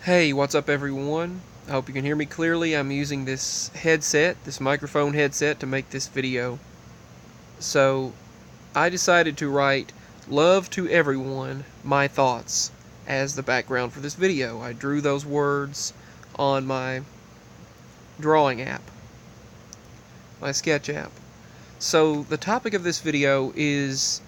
Hey, what's up everyone? I hope you can hear me clearly. I'm using this headset, this microphone headset, to make this video. So, I decided to write "Love to Everyone, My Thoughts" as the background for this video. I drew those words on my drawing app, my sketch app. So, the topic of this video is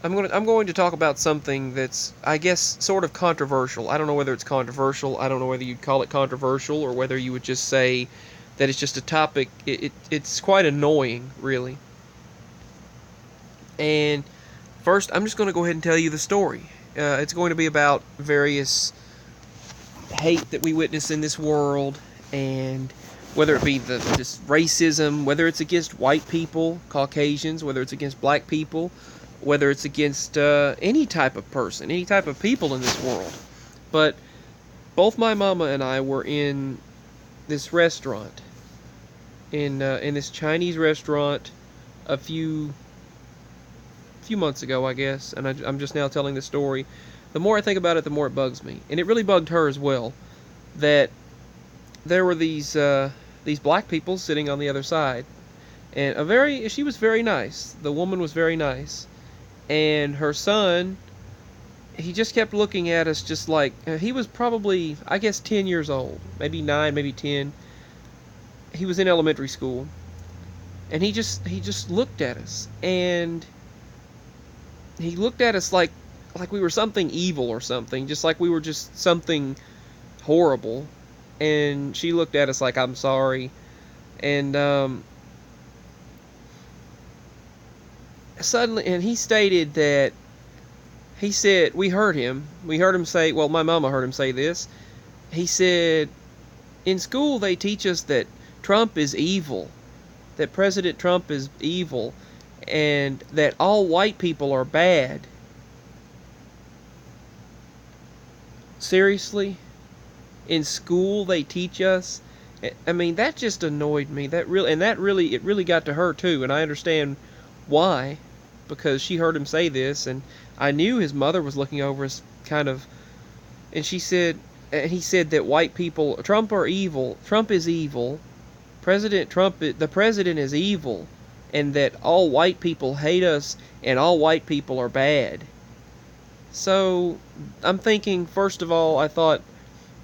I'm going to talk about something that's, I guess, sort of controversial. I don't know whether it's controversial. I don't know whether you'd call it controversial or whether you would just say that it's just a topic. It's quite annoying, really. And first, I'm just going to go ahead and tell you the story. It's going to be about various hate that we witness in this world, and whether it be this racism, whether it's against white people, Caucasians, whether it's against black people, whether it's against any type of person, any type of people in this world. But both my mama and I were in this restaurant, in this Chinese restaurant, a few months ago, I guess, and I'm just now telling the story. The more I think about it, the more it bugs me, and it really bugged her as well, that there were these black people sitting on the other side, and she was very nice. The woman was very nice. And her son, he just kept looking at us just like, he was probably, I guess, 10 years old. Maybe 9, maybe 10. He was in elementary school. And he just looked at us. And he looked at us like we were something evil or something. Just like we were just something horrible. And she looked at us like, "I'm sorry." And, suddenly, and he stated that, he said, we heard him say, well, my mama heard him say this. He said, in school they teach us that Trump is evil, that President Trump is evil, and that all white people are bad. Seriously? In school they teach us? I mean, that just annoyed me. It really got to her too, and I understand why, because she heard him say this, and I knew his mother was looking over us kind of, and he said that white people, Trump is evil, the president is evil, and that all white people hate us, and all white people are bad. So, I'm thinking, first of all, I thought,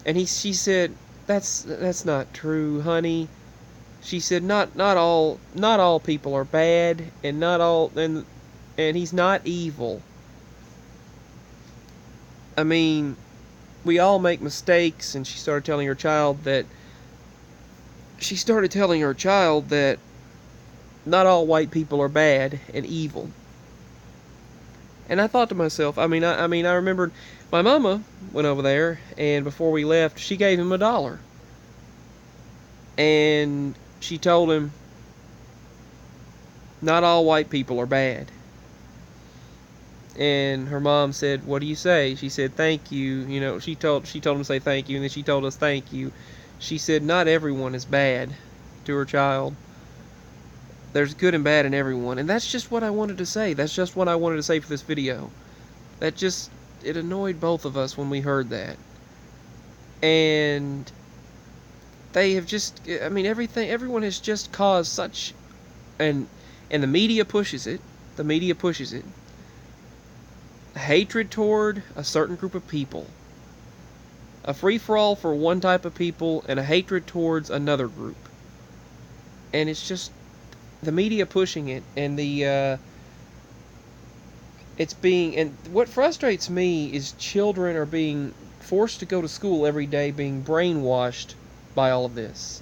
and she said, that's not true, honey. She said, not all people are bad, and he's not evil. I mean, we all make mistakes. And she started telling her child that not all white people are bad and evil. And I thought to myself, I remembered my mama went over there, and before we left, she gave him $1. And she told him, not all white people are bad. And her mom said, what do you say? She said, thank you. You know, she told him to say thank you, and then she told us thank you. She said, not everyone is bad, to her child. There's good and bad in everyone. And that's just what I wanted to say. That's just what I wanted to say for this video. It annoyed both of us when we heard that. And they have just, everyone has just caused such, and the media pushes it. Hatred toward a certain group of people. A free-for-all for one type of people, and a hatred towards another group. And it's just the media pushing it, and and what frustrates me is children are being forced to go to school every day, being brainwashed by all of this.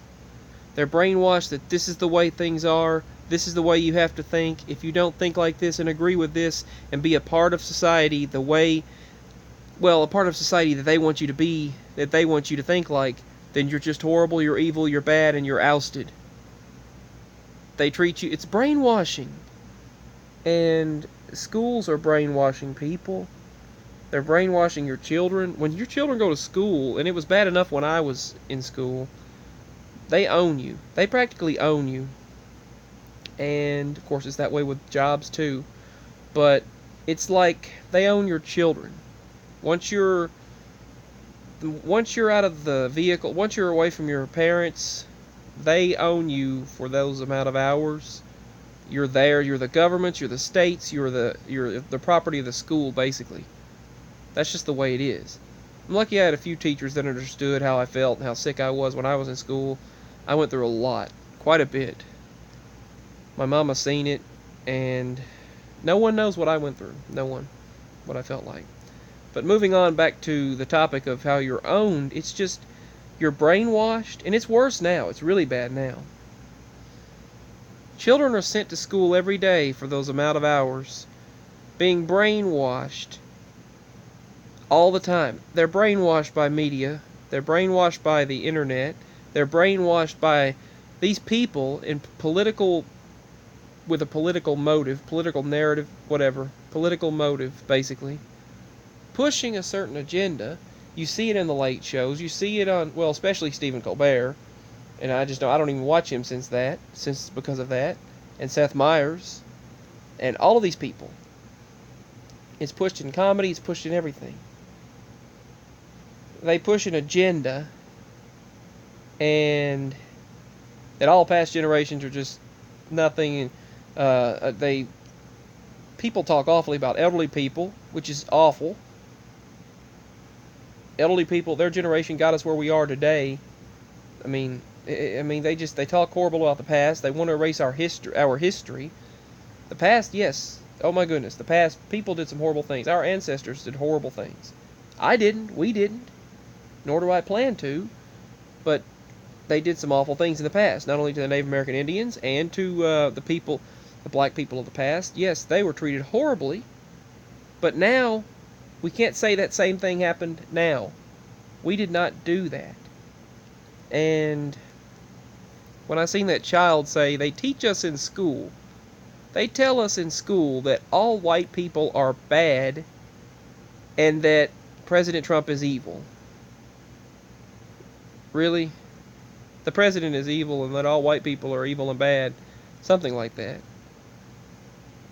They're brainwashed that this is the way things are. This is the way you have to think. If you don't think like this and agree with this and be a part of society a part of society that they want you to be, that they want you to think like, then you're just horrible, you're evil, you're bad, and you're ousted. They treat you, it's brainwashing. And schools are brainwashing people. They're brainwashing your children. When your children go to school, and it was bad enough when I was in school, they own you. They practically own you. And, of course, it's that way with jobs, too. But it's like they own your children. Once you're once you're out of the vehicle, once you're away from your parents, they own you for those amount of hours. You're there. You're the government. You're the states. You're the property of the school, basically. That's just the way it is. I'm lucky I had a few teachers that understood how I felt and how sick I was when I was in school. I went through a lot, quite a bit. My mama seen it, and no one knows what I went through. No one, what I felt like. But moving on back to the topic of how you're owned, it's just you're brainwashed, and it's worse now. It's really bad now. Children are sent to school every day for those amount of hours, being brainwashed all the time. They're brainwashed by media. They're brainwashed by the internet. They're brainwashed by these people in with a political motive, political narrative, whatever, political motive, basically, pushing a certain agenda. You see it in the late shows. You see it on, well, especially Stephen Colbert, and I don't even watch him since because of that, and Seth Meyers, and all of these people. It's pushed in comedy. It's pushed in everything. They push an agenda, and that all past generations are just nothing. And people talk awfully about elderly people, which is awful. Elderly people, their generation got us where we are today. I mean, they talk horrible about the past. They want to erase our history. The past, yes. Oh my goodness, the past, people did some horrible things. Our ancestors did horrible things. I didn't. We didn't. Nor do I plan to. But they did some awful things in the past, not only to the Native American Indians and to the black people of the past. Yes, they were treated horribly. But now, we can't say that same thing happened now. We did not do that. And when I seen that child say, they teach us in school, they tell us in school that all white people are bad and that President Trump is evil. Really? The president is evil and that all white people are evil and bad. Something like that.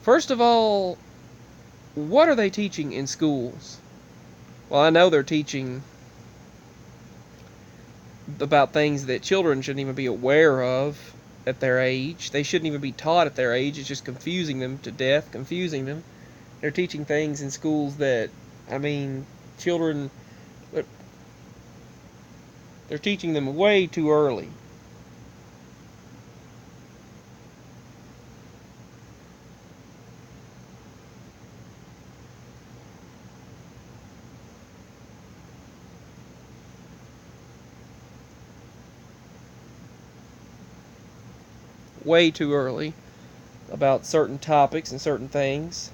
First of all, what are they teaching in schools? Well, I know they're teaching about things that children shouldn't even be aware of at their age. They shouldn't even be taught at their age. It's just confusing them to death, confusing them. They're teaching things in schools that, children, they're teaching them way too early. Way too early about certain topics and certain things.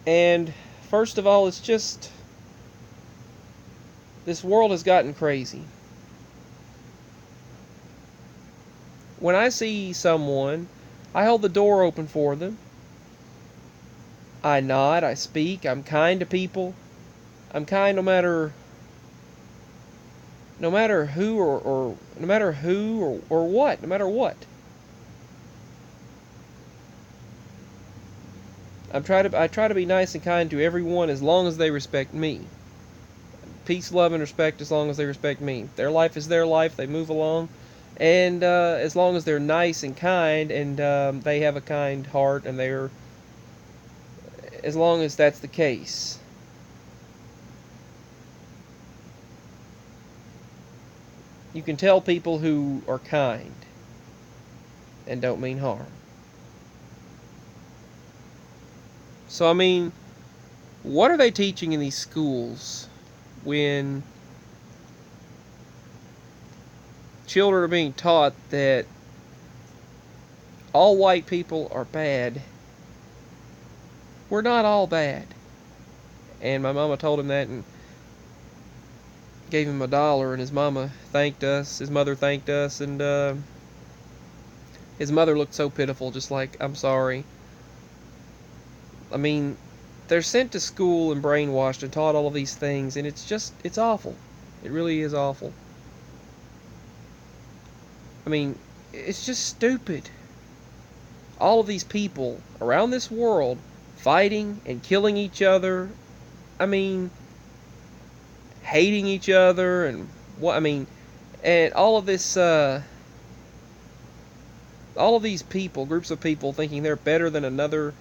And first of all, it's just, this world has gotten crazy. When I see someone, I hold the door open for them. I nod, I speak, I'm kind to people. I'm kind no matter who or no matter who or what, no matter what. I try to be nice and kind to everyone as long as they respect me. Peace, love, and respect as long as they respect me. Their life is their life. They move along. And as long as they're nice and kind and they have a kind heart and as long as that's the case. You can tell people who are kind and don't mean harm. So, what are they teaching in these schools when children are being taught that all white people are bad? We're not all bad. And my mama told him that and gave him $1, and his mama thanked us, his mother thanked us, and his mother looked so pitiful, just like, I'm sorry. They're sent to school and brainwashed and taught all of these things, and it's awful. It really is awful. It's just stupid. All of these people around this world fighting and killing each other I mean, hating each other and what I mean, and all of these people, groups of people, thinking they're better than another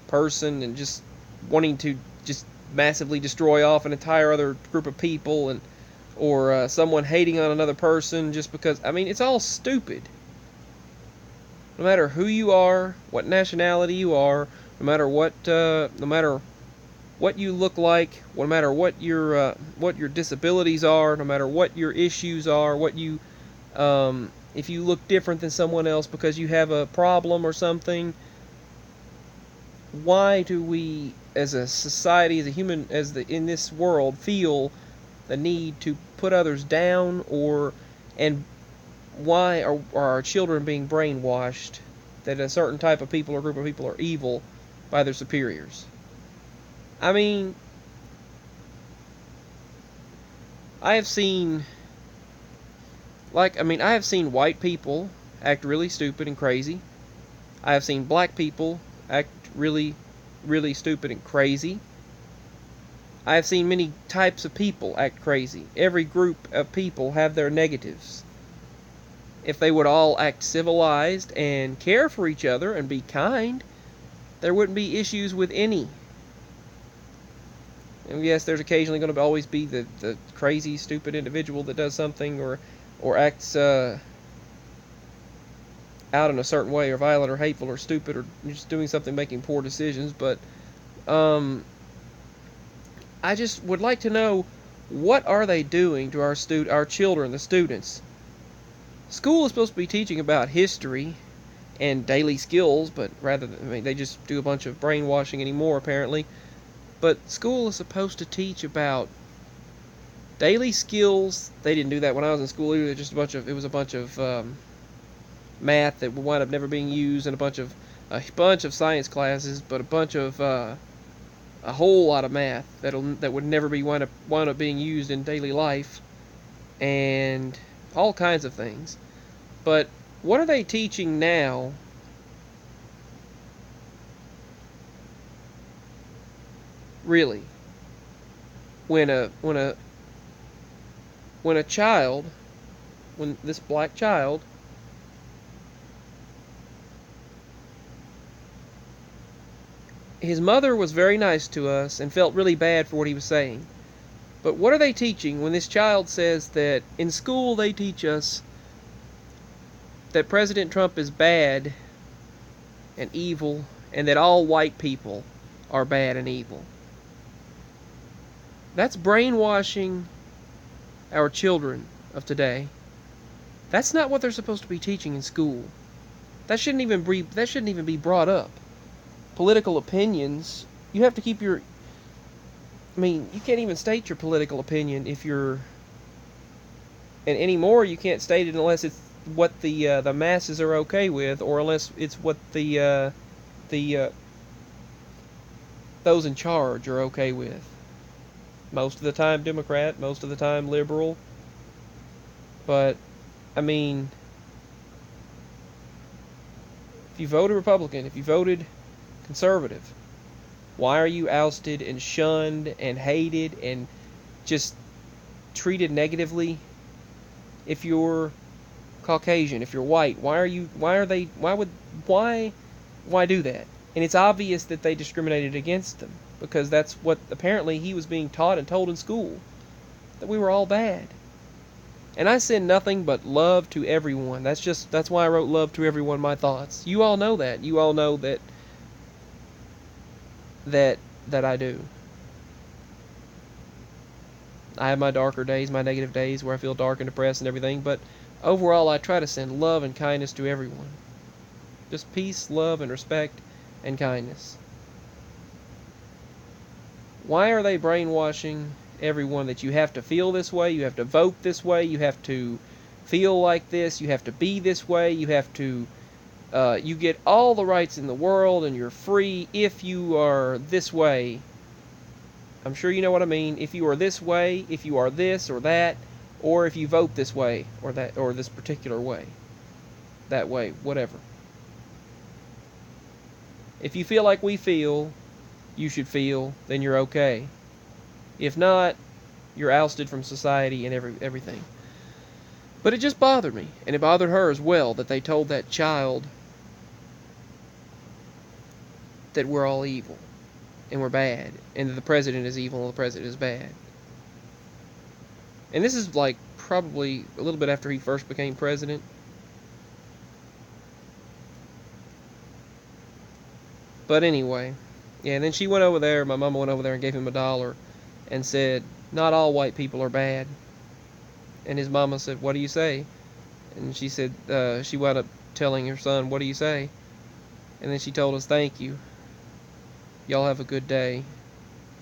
person and just wanting to just massively destroy off an entire other group of people, and or someone hating on another person just because. I mean, it's all stupid. No matter who you are, what nationality you are, no matter what you look like, no matter what your disabilities are, no matter what your issues are, if you look different than someone else because you have a problem or something, why do we, as a society, as a human, in this world, feel the need to put others down, and why are our children being brainwashed that a certain type of people or group of people are evil by their superiors? I mean, I have seen, I have seen white people act really stupid and crazy. I have seen black people act really, really stupid and crazy. I have seen many types of people act crazy. Every group of people have their negatives. If they would all act civilized and care for each other and be kind, there wouldn't be issues with any. And yes, there's occasionally going to always be the crazy, stupid individual that does something or acts out in a certain way, or violent or hateful or stupid or just doing something, making poor decisions. But I just would like to know, what are they doing to our children, the students? School is supposed to be teaching about history and daily skills, but they just do a bunch of brainwashing anymore, apparently. But school is supposed to teach about daily skills. They didn't do that when I was in school either. It was a bunch of math that would wind up never being used, and a bunch of science classes, but a whole lot of math that would never be wind up being used in daily life, and all kinds of things. But what are they teaching now? Really, when this black child his mother was very nice to us and felt really bad for what he was saying. But what are they teaching when this child says that in school they teach us that President Trump is bad and evil, and that all white people are bad and evil? That's brainwashing our children of today. That's not what they're supposed to be teaching in school. That shouldn't even be brought up. Political opinions, you have to keep your... I mean, you can't even state your political opinion if you're... And anymore, you can't state it unless it's what the masses are okay with, or unless it's what the those in charge are okay with. Most of the time Democrat, most of the time liberal. But, I mean, if you voted Republican, if you voted conservative, why are you ousted and shunned and hated and just treated negatively if you're Caucasian, if you're white? Why do that? And it's obvious that they discriminated against them, because that's what apparently he was being taught and told in school, that we were all bad. And I send nothing but love to everyone. That's why I wrote Love to Everyone, my thoughts. You all know that. You all know that I do. I have my darker days, my negative days where I feel dark and depressed and everything, but overall I try to send love and kindness to everyone. Just peace, love, and respect and kindness. Why are they brainwashing everyone that you have to feel this way, you have to vote this way, you have to feel like this, you have to be this way, you have to you get all the rights in the world and you're free if you are this way? I'm sure you know what I mean. If you are this way, if you are this or that, or if you vote this way or that, or this particular way, that way, whatever. If you feel like we feel, you should feel, then you're okay. If not, you're ousted from society and everything. But it just bothered me, and it bothered her as well, that they told that child that we're all evil and we're bad, and that the president is evil and the president is bad. And this is like probably a little bit after he first became president. But anyway, yeah, and then she went over there, my mama went over there and gave him $1 and said, not all white people are bad. And his mama said, what do you say? And she said, she wound up telling her son, what do you say? And then she told us, thank you. Y'all have a good day.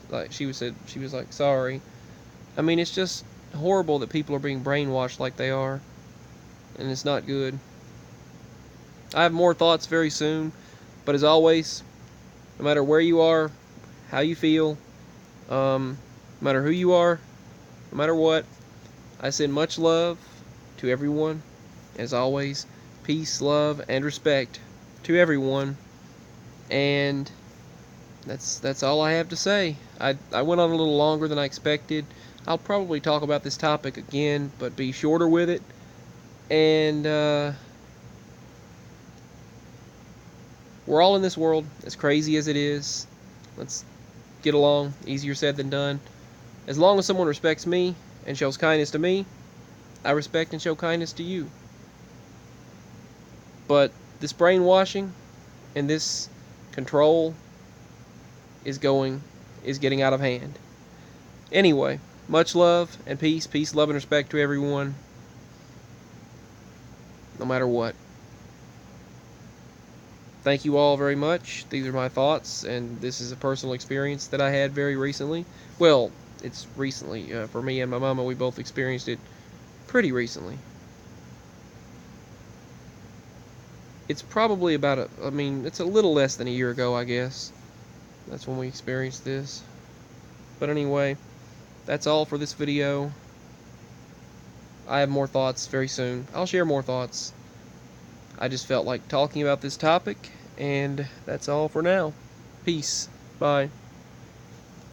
Like she was like, sorry. I mean, it's just horrible that people are being brainwashed like they are. And it's not good. I have more thoughts very soon. But as always, no matter where you are, how you feel, no matter who you are, no matter what, I send much love to everyone. As always, peace, love, and respect to everyone. And that's all I have to say. I went on a little longer than I expected. I'll probably talk about this topic again, but be shorter with it. And we're all in this world, as crazy as it is. Let's get along. Easier said than done. As long as someone respects me and shows kindness to me, I respect and show kindness to you. But this brainwashing and this control is getting out of hand. Anyway, much love and peace. Peace, love, and respect to everyone, no matter what. Thank you all very much. These are my thoughts, and this is a personal experience that I had very recently. Well, it's recently. For me and my mama, we both experienced it pretty recently. It's probably about it's a little less than a year ago, I guess. That's when we experienced this. But anyway, that's all for this video. I have more thoughts very soon. I'll share more thoughts. I just felt like talking about this topic, and that's all for now. Peace. Bye.